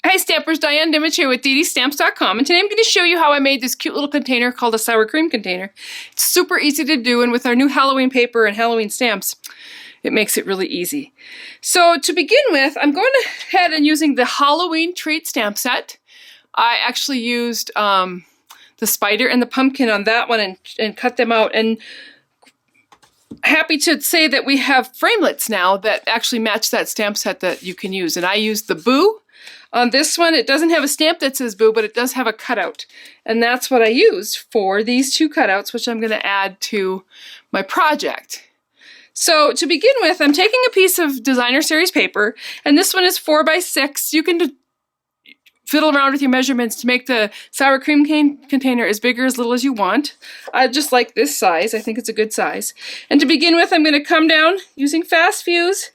Hi Stampers, Diane Dimich here with DDStamps.com, and today I'm going to show you how I made this cute little container called a sour cream container. It's super easy to do, and with our new Halloween paper and Halloween stamps, it makes it really easy. So to begin with, I'm going ahead and using the Howl-o-ween treat stamp set. I actually used the spider and the pumpkin on that one and cut them out, and happy to say that we have framelits now that actually match that stamp set that you can use. And I used the boo. On this one, it doesn't have a stamp that says boo, but it does have a cutout. And that's what I used for these two cutouts, which I'm going to add to my project. So to begin with, I'm taking a piece of designer series paper, and this one is 4x6. You can fiddle around with your measurements to make the sour cream container as big or as little as you want. I just like this size. I think it's a good size. And to begin with, I'm going to come down using fast fuse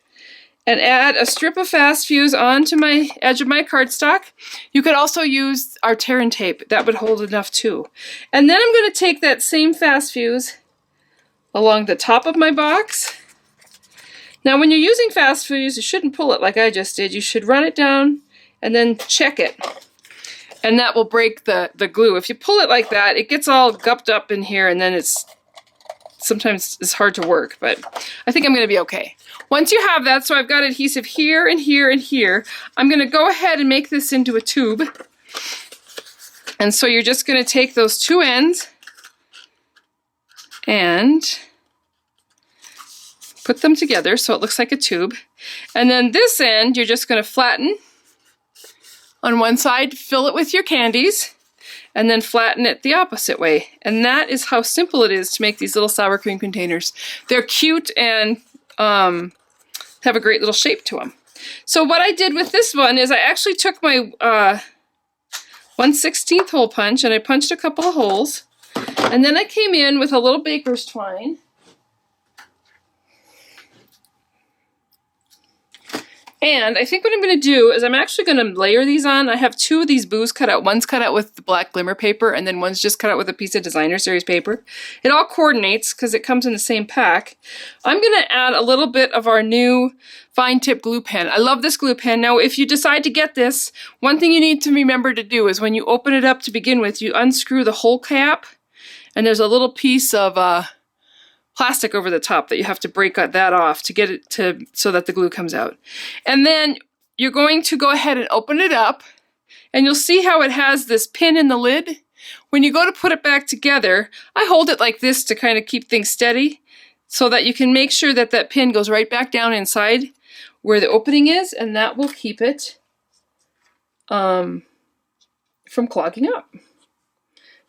and add a strip of fast fuse onto my edge of my cardstock. You could also use our tear and tape. That would hold enough too. And then I'm going to take that same fast fuse along the top of my box. Now when you're using fast fuse, you shouldn't pull it like I just did. You should run it down and then check it. And that will break the glue. If you pull it like that, it gets all gupped up in here, and then sometimes it's hard to work, but I think I'm going to be okay. Once you have that, so I've got adhesive here and here and here, I'm going to go ahead and make this into a tube. And so you're just going to take those two ends and put them together so it looks like a tube. And then this end, you're just going to flatten on one side, fill it with your candies, and then flatten it the opposite way. And that is how simple it is to make these little sour cream containers. They're cute and have a great little shape to them. So what I did with this one is I actually took my 1/16 hole punch and I punched a couple of holes, and then I came in with a little baker's twine and I think what I'm going to do is I'm actually going to layer these on. I have two of these boos cut out. One's cut out with the black glimmer paper, and then one's just cut out with a piece of designer series paper. It all coordinates because it comes in the same pack. I'm going to add a little bit of our new fine tip glue pen. I love this glue pen. Now, if you decide to get this, one thing you need to remember to do is when you open it up to begin with, you unscrew the whole cap, and there's a little piece of plastic over the top that you have to break that off to get it so that the glue comes out. And then you're going to go ahead and open it up, and you'll see how it has this pin in the lid. When you go to put it back together, I hold it like this to kind of keep things steady so that you can make sure that that pin goes right back down inside where the opening is, and that will keep it from clogging up.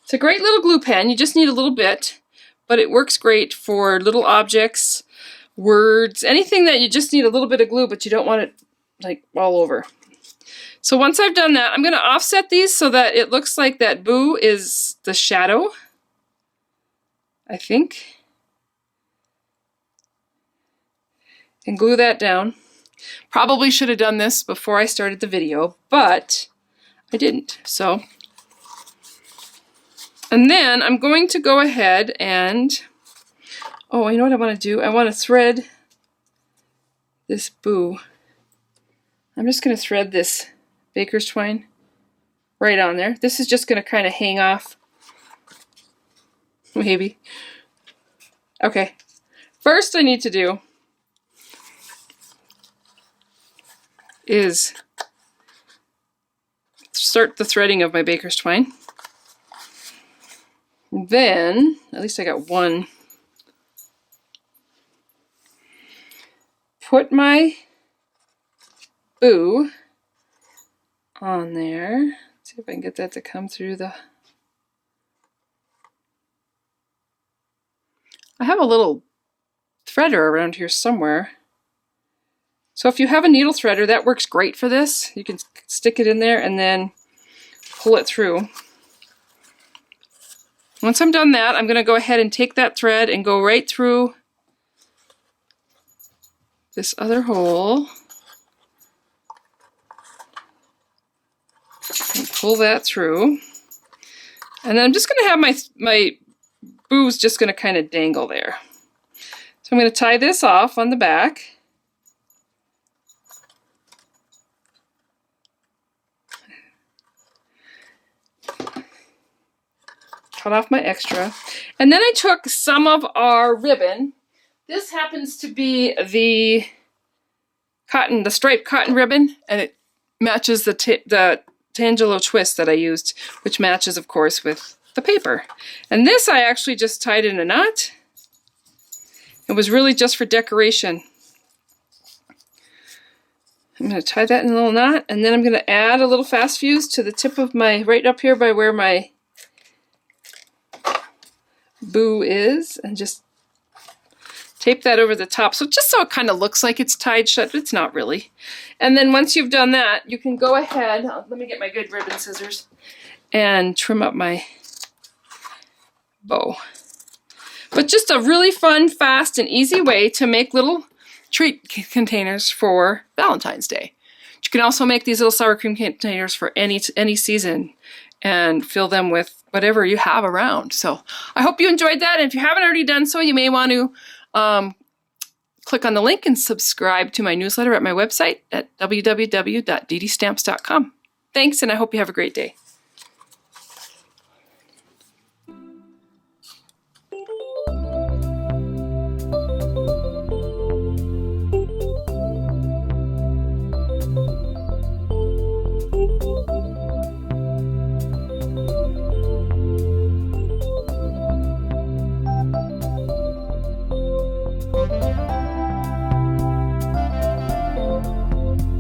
It's a great little glue pen. You just need a little bit, but it works great for little objects, words, anything that you just need a little bit of glue, but you don't want it like all over. So once I've done that, I'm going to offset these so that it looks like that boo is the shadow, I think. And glue that down. Probably should have done this before I started the video, but I didn't, so. And then I'm going to go ahead and, oh, you know what I want to do? I want to thread this boo. I'm just going to thread this baker's twine right on there. This is just going to kind of hang off, maybe. Okay, first I need to do is start the threading of my baker's twine. Then, at least I got one, put my boo on there. Let's see if I can get that to come through the... I have a little threader around here somewhere. So if you have a needle threader, that works great for this. You can stick it in there and then pull it through. Once I'm done that, I'm going to go ahead and take that thread and go right through this other hole and pull that through. And then I'm just going to have my boo's just going to kind of dangle there. So I'm going to tie this off on the back. cut off my extra. And then I took some of our ribbon. This happens to be the striped cotton ribbon, and it matches the Tangelo twist that I used, which matches, of course, with the paper. And this I actually just tied in a knot. It was really just for decoration. I'm going to tie that in a little knot, and then I'm going to add a little fast fuse to the tip of my, right up here by where my boo is, and just tape that over the top, so just so it kind of looks like it's tied shut, but it's not really. And then once you've done that, you can go ahead, let me get my good ribbon scissors, and trim up my bow. But just a really fun, fast, and easy way to make little treat containers for Valentine's Day. You can also make these little sour cream containers for any season and fill them with whatever you have around. So I hope you enjoyed that, and if you haven't already done so, you may want to click on the link and subscribe to my newsletter at my website at www.DDStamps.com. Thanks, and I hope you have a great day.